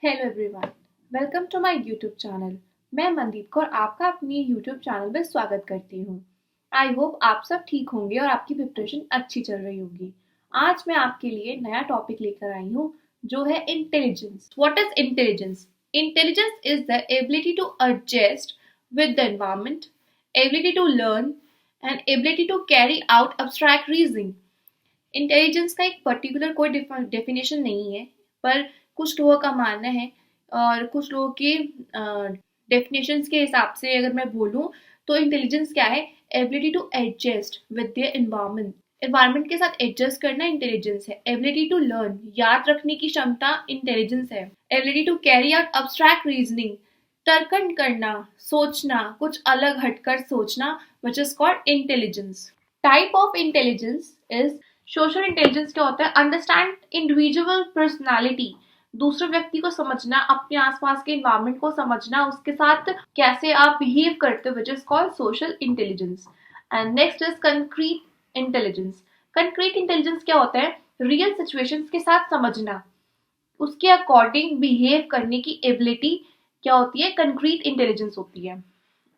Hello everyone, welcome to my YouTube channel. मैं मनदीप कौर आपका अपनी यूट्यूब चैनल में स्वागत करती हूँ। आई होप आप सब ठीक होंगे और आपकी प्रिपरेशन अच्छी चल रही होगी। आज मैं आपके लिए नया टॉपिक लेकर आई हूँ जो है intelligence. What is intelligence? Intelligence is the ability to adjust with the environment, ability to learn and ability to carry out abstract reasoning. Intelligence का एक पर्टिकुलर कोई डेफिनेशन नहीं है, पर कुछ लोगों का मानना है और कुछ लोगों के डेफिनेशंस के हिसाब से अगर मैं बोलूँ तो इंटेलिजेंस क्या है? Ability to adjust with the environment. Environment के साथ एडजस्ट करना इंटेलिजेंस है। एबिलिटी टू लर्न, याद रखने की क्षमता इंटेलिजेंस है। Ability to carry out abstract reasoning, तर्कन करना, सोचना, कुछ अलग हटकर सोचना, which is called intelligence. Type of intelligence is social intelligence. क्या होता है? अंडरस्टैंड इंडिविजुअल पर्सनालिटी, दूसरे व्यक्ति को समझना, अपने आसपास के इन्वायरमेंट को समझना, उसके साथ कैसे आप बिहेव करते हो, विच is called social intelligence. And next is concrete intelligence. Concrete intelligence क्या होता है? रियल सिचुएशंस के साथ समझना, उसके अकॉर्डिंग बिहेव करने की एबिलिटी क्या होती है? कंक्रीट इंटेलिजेंस होती है।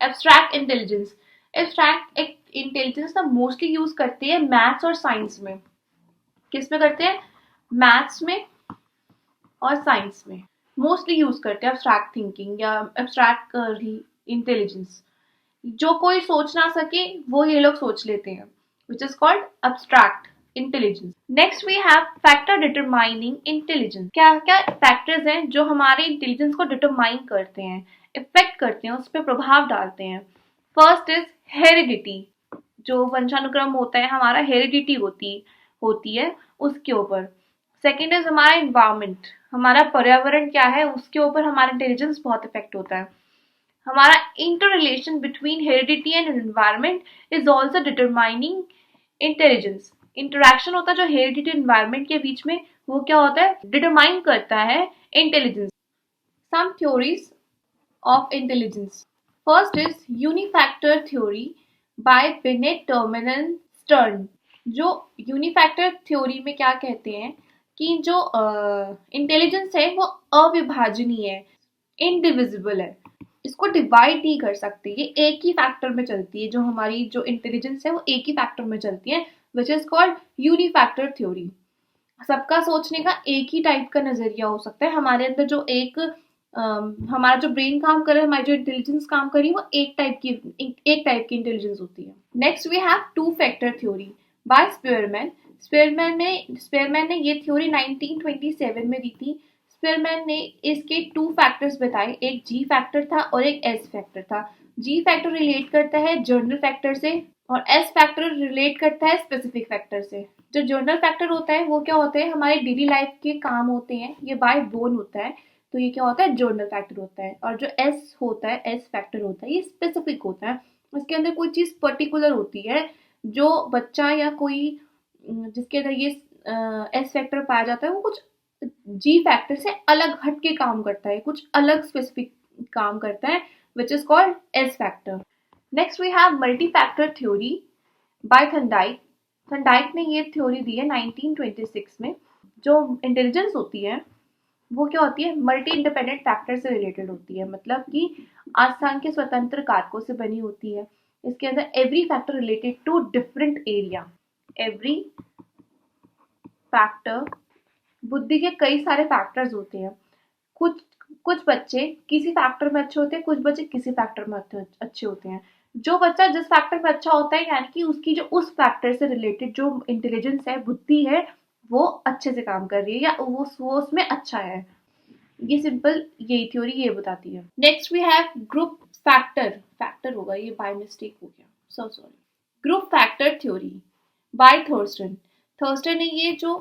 Abstract intelligence. एब्स्ट्रैक्ट इंटेलिजेंस ना मोस्टली यूज करते हैं मैथ्स और साइंस में। किस में करते हैं? मैथ्स में और साइंस में मोस्टली यूज करते हैं एब्स्ट्रैक्ट थिंकिंग या एब्स्ट्रैक्ट इंटेलिजेंस। जो कोई सोच ना सके वो ये लोग सोच लेते हैं, which is called abstract intelligence. Next we have factor determining intelligence. क्या क्या फैक्टर्स हैं जो हमारे इंटेलिजेंस को डिटरमाइन करते हैं, इफेक्ट करते हैं, उस पर प्रभाव डालते हैं? First is heredity. जो वंशानुक्रम होता है हमारा, हेरिडिटी होती है उसके ऊपर। सेकेंड इज हमारा इन्वायरमेंट, हमारा पर्यावरण क्या है उसके ऊपर हमारा इंटेलिजेंस बहुत इफेक्ट होता है। हमारा inter relation between heredity and environment is also determining intelligence. Interaction होता है जो हेरिडिटी एनवायरमेंट के बीच में, वो क्या होता है? डिटरमाइन करता है intelligence. Some theories of intelligence. First is unifactor theory by Binet Terman Stern. जो यूनिफैक्टर थ्योरी में क्या कहते हैं कि जो इंटेलिजेंस है वो अविभाजनीय है, इनडिविजिबल है, इसको डिवाइड नहीं कर सकते, ये एक ही फैक्टर में चलती है। जो हमारी जो इंटेलिजेंस है वो एक ही फैक्टर में चलती है, विच इज कॉल्ड यूनिफैक्टर थ्योरी। सबका सोचने का एक ही टाइप का नजरिया हो सकता है। हमारे अंदर जो हमारा जो ब्रेन काम कर रहा है, हमारी जो इंटेलिजेंस काम कर रही है, वो एक टाइप की इंटेलिजेंस होती है। Next we have two factor theory by Spearman. Spearman ने ये थ्योरी 1927 में दी थी। स्पेयरमैन ने इसके टू फैक्टर्स बताए, एक जी फैक्टर था और एक एस फैक्टर था। जी फैक्टर रिलेट करता है जर्नल फैक्टर से और एस फैक्टर रिलेट करता है स्पेसिफिक फैक्टर से। जो जर्नल फैक्टर होता है वो क्या होते हैं? हमारे डेली लाइफ के काम होते हैं, ये बाय बोन होता है, तो ये क्या होता है? जर्नल फैक्टर होता है। और जो एस होता है, एस फैक्टर होता है, ये स्पेसिफिक होता है। इसके अंदर कोई चीज पर्टिकुलर होती है, जो बच्चा या कोई जिसके अंदर ये एस फैक्टर पाया जाता है वो कुछ जी फैक्टर से अलग हट के काम करता है, कुछ अलग स्पेसिफिक काम करता है, which is called S factor. Next we have multi factor theory by Thorndike. Thorndike ने ये थ्योरी दी है 1926 में। जो इंटेलिजेंस होती है वो क्या होती है? मल्टी इंडिपेंडेंट फैक्टर से रिलेटेड होती है, मतलब कि असंख्य स्वतंत्र कारकों से बनी होती है। इसके अंदर every factor related to different area. Every factor, बुद्धि के कई सारे फैक्टर्स होते हैं। कुछ कुछ बच्चे किसी फैक्टर में अच्छे होते हैं, कुछ बच्चे किसी फैक्टर में अच्छे होते हैं। जो बच्चा जिस फैक्टर में अच्छा होता है, यानी कि उसकी जो उस फैक्टर से रिलेटेड जो इंटेलिजेंस है, बुद्धि है, वो अच्छे से काम कर रही है या वो उसमें अच्छा है। ये सिंपल यही थ्योरी ये बताती है। Next we have group factor. Factor होगा, ये बाय मिस्टेक हो गया, so sorry. Group factor theory by Thurstone. Thurstone ने ये जो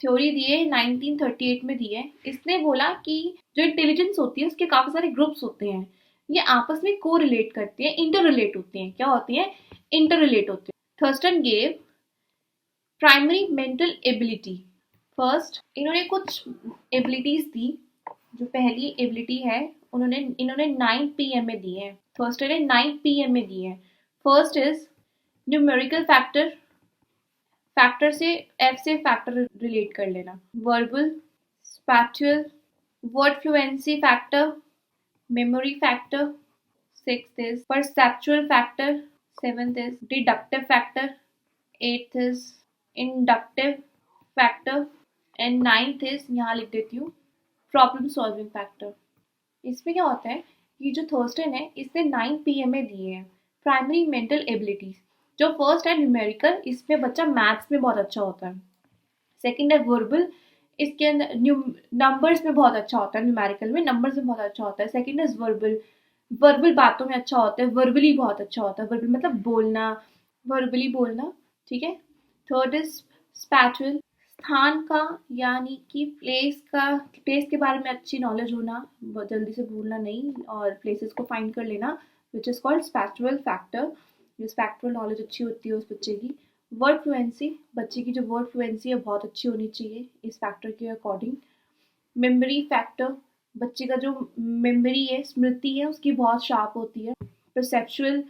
थ्योरी दी है 1938 में दी है। इसने बोला कि जो इंटेलिजेंस होती है उसके काफी सारे ग्रुप्स होते हैं, ये आपस में को रिलेट करते हैं, इंटर रिलेट होते हैं। क्या होती है? इंटर रिलेट होते हैं। Thurston gave primary mental ability. First इन्होंने कुछ एबिलिटीज दी। जो पहली एबिलिटी है इन्होंने 9 पीएम में दी है। थर्स्टन ने 9 पीएम में दी है। First is numerical factor. Factor से एफ से फैक्टर रिलेट कर लेना। Verbal, spatial, word fluency factor, memory factor. Sixth is perceptual factor. Seventh is deductive factor. Eighth is inductive factor. And ninth is, यहाँ लिख देती हूँ, प्रॉब्लम सॉल्विंग फैक्टर. इसमें क्या होता है, ये जो थर्स्टन है इसने 9 PMA दिए हैं. प्राइमरी मेंटल एबिलिटीज, जो फर्स्ट है न्यूमेरिकल, इसमें बच्चा मैथ्स में बहुत अच्छा होता है. सेकंड है वर्बल, इसके अंदर नंबर्स में बहुत अच्छा होता है, न्यूमेरिकल में नंबर्स में बहुत अच्छा होता है. सेकंड इज वर्बल, वर्बल बातों में अच्छा होता है, वर्बली बहुत अच्छा होता है, वर्बल मतलब बोलना, वर्बली बोलना, ठीक है. थर्ड इज स्पैचुअल, स्थान का यानी कि प्लेस के बारे में अच्छी नॉलेज होना, जल्दी से भूलना नहीं और प्लेसेस को फाइंड कर लेना, विच इज़ कॉल्ड स्पैचुअल फैक्टर. जो स्पैक्चुअल नॉलेज अच्छी होती है उस बच्चे की. वर्ड फ्लुएंसी, बच्चे की जो वर्ड फ्लुएंसी है बहुत अच्छी होनी चाहिए इस फैक्टर के अकॉर्डिंग. मेमोरी फैक्टर, बच्चे का जो मेमोरी है, स्मृति है, उसकी बहुत शार्प होती है. परसेप्चुअल,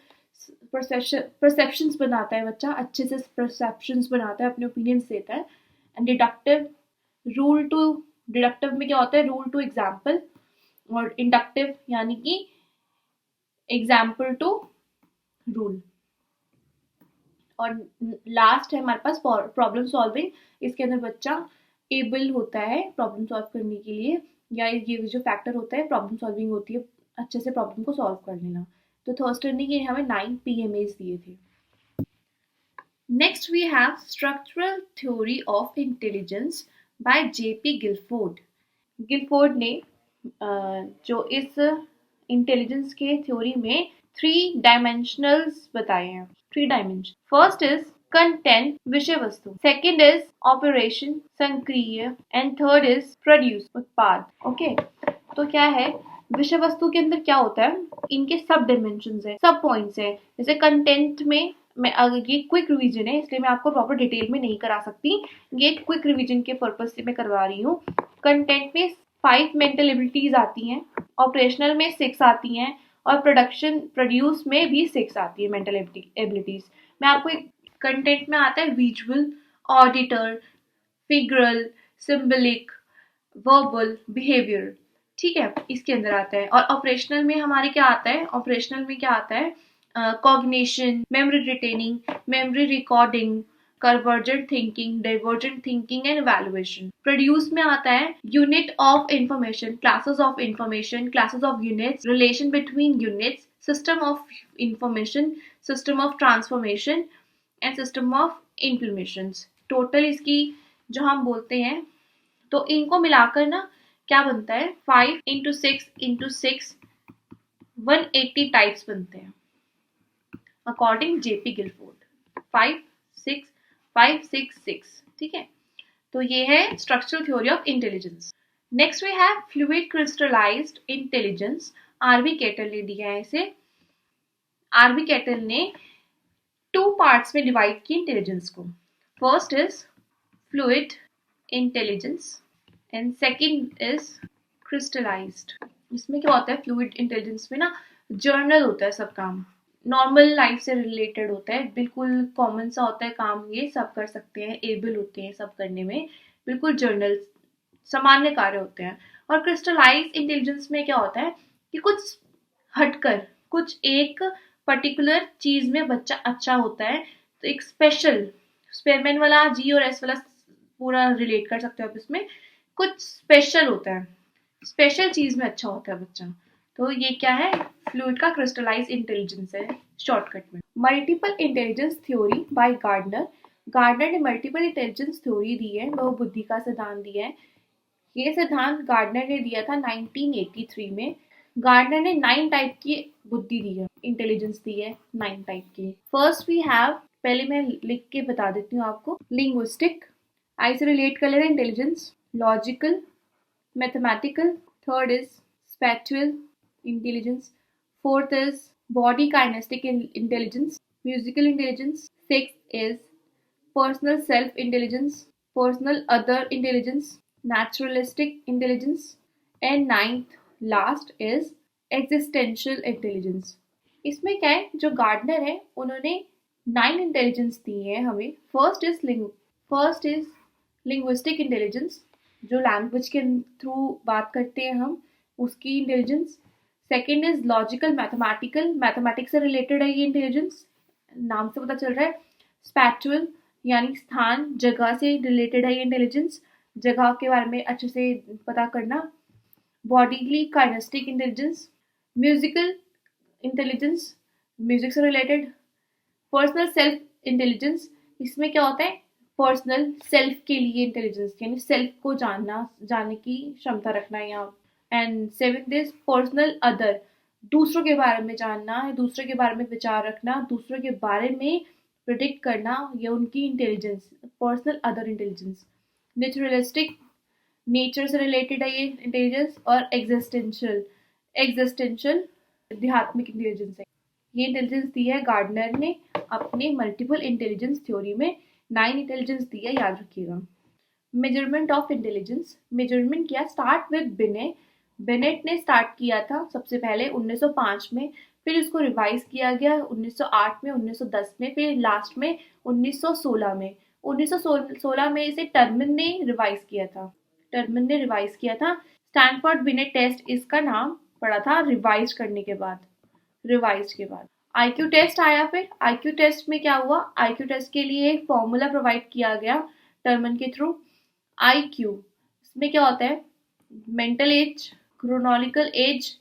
परसेप्शंस बनाता है बच्चा, अच्छे से परसेप्शंस बनाता है, अपने ओपिनियंस देता है. And deductive, rule to, deductive में क्या होता है, रूल टू एग्जाम्पल. और इंडक्टिव यानी कि एग्जाम्पल टू रूल. और लास्ट है हमारे पास प्रॉब्लम सॉल्विंग. इसके अंदर बच्चा एबल होता है प्रॉब्लम सॉल्व करने के लिए, या ये जो फैक्टर होता है प्रॉब्लम सॉल्विंग होती है, अच्छे से प्रॉब्लम को सॉल्व कर लेना. तो थर्स्टन ने हमें 9 PMAs दिए थे. Next we have Structural Theory of Intelligence by J.P. Guilford. Guilford ने जो इस इंटेलिजेंस के थ्योरी में 3 डायमेंशनल्स बताए हैं. 3 डायमेंशन. फर्स्ट इज कंटेंट, विषय वस्तु. सेकेंड इज ऑपरेशन, संक्रिय. एंड थर्ड इज प्रोड्यूस, उत्पाद. ओके, तो क्या है, विषय वस्तु के अंदर क्या होता है, इनके सब डायमेंशंस है, सब पॉइंट्स है. जैसे कंटेंट में, मैं ये क्विक रिवीजन है इसलिए मैं आपको प्रॉपर डिटेल में नहीं करा सकती, ये क्विक रिवीजन के पर्पज से मैं करवा रही हूँ. कंटेंट में 5 मेंटल एबिलिटीज आती हैं, ऑपरेशनल में 6 आती हैं, और प्रोड्यूस में भी 6 आती है मेंटल एबिलिटीज. मैं आपको एक कंटेंट में आता है visual, auditor, figural, symbolic, verbal, behaviour. ठीक है, इसके अंदर आता है. और ऑपरेशनल में हमारे क्या आता है, ऑपरेशनल में क्या आता है, cognition, memory retaining, memory recording, convergent thinking, divergent thinking and evaluation. Produce में आता है unit of information, classes of information, classes of units, relation between units, system of information, system of transformation and system of implementation. Total इसकी जो हम बोलते हैं, तो इनको मिलाकर ना क्या बनता है, 5 into 6 into 6 180 टाइप्स बनते हैं अकॉर्डिंग जेपी गिलफोर्ड. 5 6 5 6 6. ठीक है, तो ये है structural theory of intelligence. Next we have fluid crystallised intelligence. R V Cattell ने दिया है इसे. आरवी कैटल ने 2 पार्ट्स में डिवाइड की इंटेलिजेंस को. First is fluid intelligence and second is crystallised. इसमें क्या होता है, फ्लूइड इंटेलिजेंस में ना जर्नल होता है सब काम, नॉर्मल लाइफ से रिलेटेड होता है, बिल्कुल कॉमन सा होता है काम, ये सब कर सकते हैं, एबल होते हैं सब करने में, बिल्कुल जर्नल सामान्य कार्य होते हैं. और क्रिस्टलाइज इंटेलिजेंस में क्या होता है कि कुछ हटकर, कुछ एक पर्टिकुलर चीज में बच्चा अच्छा होता है. तो एक स्पेशल, स्पेयरमैन वाला जी और एस वाला पूरा रिलेट कर सकते हो आप इसमें, कुछ स्पेशल होता है, स्पेशल चीज में अच्छा होता है बच्चा. तो ये क्या है, फ्लूइड का क्रिस्टलाइज इंटेलिजेंस है शॉर्टकट में. Multiple intelligence theory by Gardner. Gardner ने मल्टीपल इंटेलिजेंस थ्योरी दी है, बहुबुद्धि का सिद्धांत दिया है. ये सिद्धांत गार्डनर ने दिया था 1983 में. गार्डनर ने 9 टाइप की बुद्धि दी है, इंटेलिजेंस दी है 9 टाइप की. फर्स्ट वी हैव, पहले मैं लिख के बता देती हूँ आपको, लिंग्विस्टिक, आई से रिलेट कर लेना intelligence. Logical, mathematical. Third is spatial intelligence. Fourth is body kinesthetic intelligence, musical intelligence. Sixth is personal self intelligence, personal other intelligence, naturalistic intelligence. and ninth last is existential intelligence. इसमें क्या है, जो gardener है उन्होंने 9 intelligence दी है हमें. First is linguistic intelligence, जो language के थ्रू बात करते हैं हम, उसकी intelligence. Second is logical mathematical, mathematics से रिलेटेड है ये इंटेलिजेंस, नाम से पता चल रहा है। स्पैचुअल यानी स्थान जगह से रिलेटेड है ये इंटेलिजेंस, जगह के बारे में अच्छे से पता करना। Bodily kinesthetic intelligence. Musical intelligence, music से रिलेटेड। पर्सनल सेल्फ इंटेलिजेंस, इसमें क्या होता है, पर्सनल सेल्फ के लिए इंटेलिजेंस यानी सेल्फ को जानने की क्षमता रखना है यहाँ। And seventh is personal other, दूसरों के बारे में जानना है, दूसरों के बारे में विचार रखना, दूसरों के बारे में प्रिडिक्ट करना, ये उनकी intelligence, personal other intelligence. Naturalistic, nature से रिलेटेड है ये इंटेलिजेंस। और एग्जिस्टेंशियल, एग्जिस्टेंशियल आध्यात्मिक इंटेलिजेंस है। ये इंटेलिजेंस दी है गार्डनर ने अपने मल्टीपल इंटेलिजेंस थ्योरी में, 9 इंटेलिजेंस दी है, याद रखिएगा। मेजरमेंट ऑफ इंटेलिजेंस, मेजरमेंट किया स्टार्ट विद बिनेट, बिनेट ने स्टार्ट किया था सबसे पहले 1905 में, फिर इसको रिवाइज किया गया 1908 में, 1910 में, फिर लास्ट में 1916 में। 1916 में इसे टर्मन ने रिवाइज किया था, टर्मन ने रिवाइज किया था। स्टैनफोर्ड बिनेट टेस्ट इसका नाम पड़ा था रिवाइज करने के बाद, रिवाइज के बाद। आईक्यू टेस्ट आया, फिर आईक्यू टेस्ट में क्या हुआ, आईक्यू टेस्ट के लिए एक फॉर्मूला प्रोवाइड किया गया टर्मन के थ्रू। आईक्यू, इसमें क्या होता है, mental as, chronological age,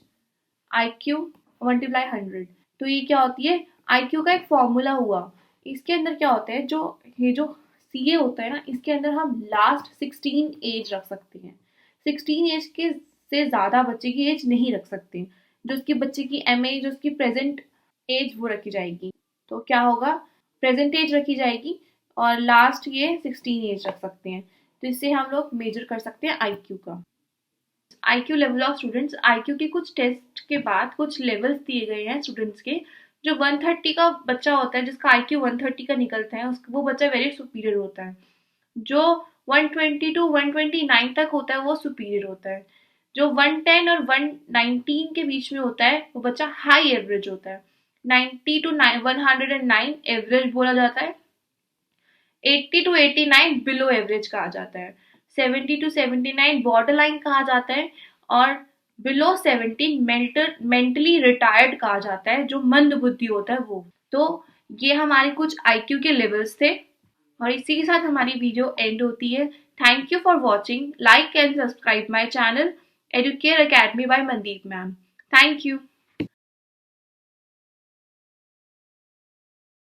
IQ multiply 100। तो ये क्या होती है, आईक्यू का एक फॉर्मूला हुआ। इसके अंदर क्या होता है, जो ये जो सीए होता है ना, इसके अंदर हम लास्ट 16 एज रख सकते हैं। 16 एज के से ज्यादा बच्चे की एज नहीं रख सकते। जो उसकी बच्चे की एमए, जो उसकी प्रेजेंट एज, वो रखी जाएगी। तो क्या होगा, प्रेजेंट एज रखी जाएगी और लास्ट ये 16 एज रख सकते हैं। तो इससे हम लोग मेजर कर सकते हैं आईक्यू का। IQ level of students, IQ के कुछ टेस्ट के बाद कुछ लेवल्स दिए गए हैं स्टूडेंट्स के। जो 130 का बच्चा होता है, जिसका आईक्यू 130 का निकलता है, वो बच्चा वेरी सुपीरियर होता है। जो 120 टू 129 तक होता है वो सुपीरियर होता है। जो 110 और 119 के बीच में होता है वो बच्चा हाई एवरेज होता है। 90 टू 109 एवरेज बोला जाता है। 80 टू 89 बिलो एवरेज कहा जाता है। 70 टू 79 बॉर्डर लाइन कहा जाता है। और बिलो 70 मेंटली रिटायर्ड कहा जाता है, जो मंद बुद्धि होता है वो। तो ये हमारे कुछ आईक्यू के लेवल्स थे और इसी के साथ हमारी वीडियो एंड होती है। Thank you for watching, like and subscribe my channel Educare academy by Mandeep ma'am. Thank you.